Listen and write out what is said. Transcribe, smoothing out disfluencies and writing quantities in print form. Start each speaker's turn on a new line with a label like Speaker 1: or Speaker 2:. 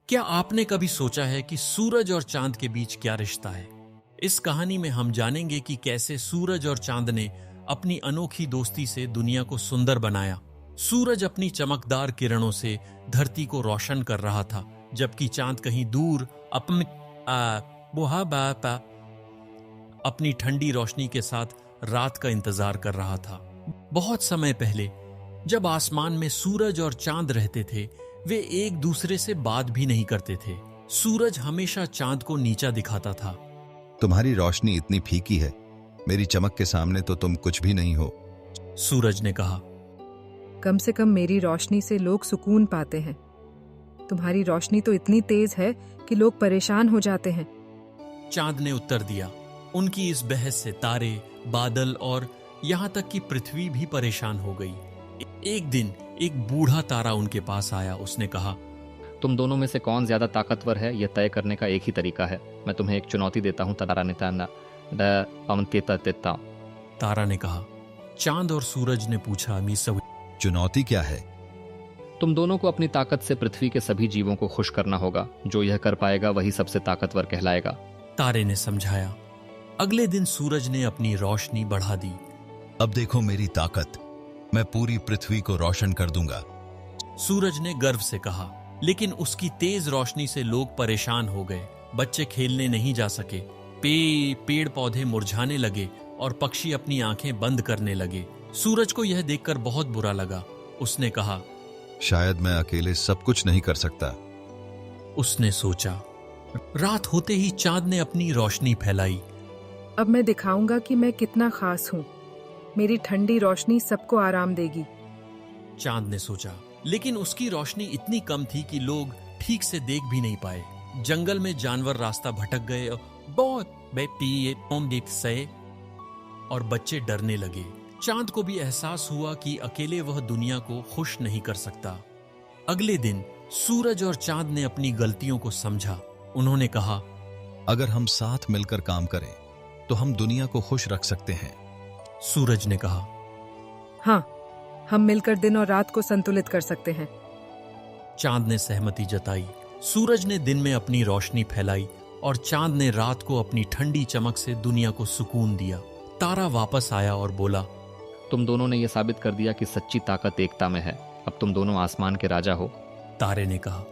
Speaker 1: क्या आपने कभी सोचा है कि सूरज और चांद के बीच क्या रिश्ता है? इस कहानी में हम जानेंगे कि कैसे सूरज और चांद ने अपनी अनोखी दोस्ती से दुनिया को सुंदर बनाया। सूरज अपनी चमकदार किरणों से धरती को रोशन कर रहा था, जबकि चांद कहीं दूर अपनी ठंडी रोशनी के साथ रात का इंतजार कर रहा था। बहुत समय पहले, जब आसमान में सूरज और चांद रहते थे, वे एक दूसरे से बात भी नहीं करते थे। सूरज हमेशा चांद को नीचा दिखाता था।
Speaker 2: तुम्हारी रोशनी इतनी फीकी है, मेरी चमक के सामने तो तुम कुछ भी नहीं हो,
Speaker 1: सूरज ने कहा।
Speaker 3: कम से कम मेरी रोशनी से लोग सुकून पाते हैं। तुम्हारी रोशनी तो इतनी तेज है कि लोग परेशान हो जाते हैं।
Speaker 1: चांद ने उत्तर दिया। उनकी इस बहस से तारे, बादल और यहाँ तक कि पृथ्वी भी परेशान हो गई। एक दिन एक बूढ़ा तारा उनके पास आया। उसने कहा,
Speaker 4: तुम दोनों में से कौन ज्यादा ताकतवर है, यह तय करने का एक ही तरीका है। मैं तुम्हें एक चुनौती देता हूँ।
Speaker 1: तारा ने कहा। चांद और सूरज ने पूछा,
Speaker 2: चुनौती क्या है?
Speaker 4: तुम दोनों को अपनी ताकत से पृथ्वी के सभी जीवों को खुश करना होगा। जो यह कर पाएगा वही सबसे ताकतवर कहलाएगा।
Speaker 1: तारे ने समझाया। अगले दिन सूरज ने अपनी रोशनी बढ़ा दी।
Speaker 2: अब देखो मेरी ताकत, मैं पूरी पृथ्वी को रोशन कर दूंगा,
Speaker 1: सूरज ने गर्व से कहा। लेकिन उसकी तेज रोशनी से लोग परेशान हो गए। बच्चे खेलने नहीं जा सके, पेड़ पौधे मुरझाने लगे और पक्षी अपनी आंखें बंद करने लगे। सूरज को यह देखकर बहुत बुरा लगा। उसने कहा,
Speaker 2: शायद मैं अकेले सब कुछ नहीं कर सकता।
Speaker 1: उसने सोचा। रात होते ही चांद ने अपनी रोशनी फैलाई।
Speaker 3: अब मैं दिखाऊंगा कि मैं कितना खास हूँ। मेरी ठंडी रोशनी सबको आराम देगी।
Speaker 1: चांद ने सोचा। लेकिन उसकी रोशनी इतनी कम थी कि लोग ठीक से देख भी नहीं पाए। जंगल में जानवर रास्ता भटक गए और बच्चे डरने लगे। चांद को भी एहसास हुआ कि अकेले वह दुनिया को खुश नहीं कर सकता। अगले दिन सूरज और चांद ने अपनी गलतियों को समझा। उन्होंने कहा,
Speaker 2: अगर हम साथ मिलकर काम करें तो हम दुनिया को खुश रख सकते हैं।
Speaker 1: सूरज ने कहा,
Speaker 3: हाँ, हम मिलकर दिन और रात को संतुलित कर सकते हैं।
Speaker 1: चांद ने सहमति जताई। सूरज ने दिन में अपनी रोशनी फैलाई और चांद ने रात को अपनी ठंडी चमक से दुनिया को सुकून दिया। तारा वापस आया और बोला,
Speaker 4: तुम दोनों ने यह साबित कर दिया कि सच्ची ताकत एकता में है। अब तुम दोनों आसमान के राजा हो।
Speaker 1: तारे ने कहा।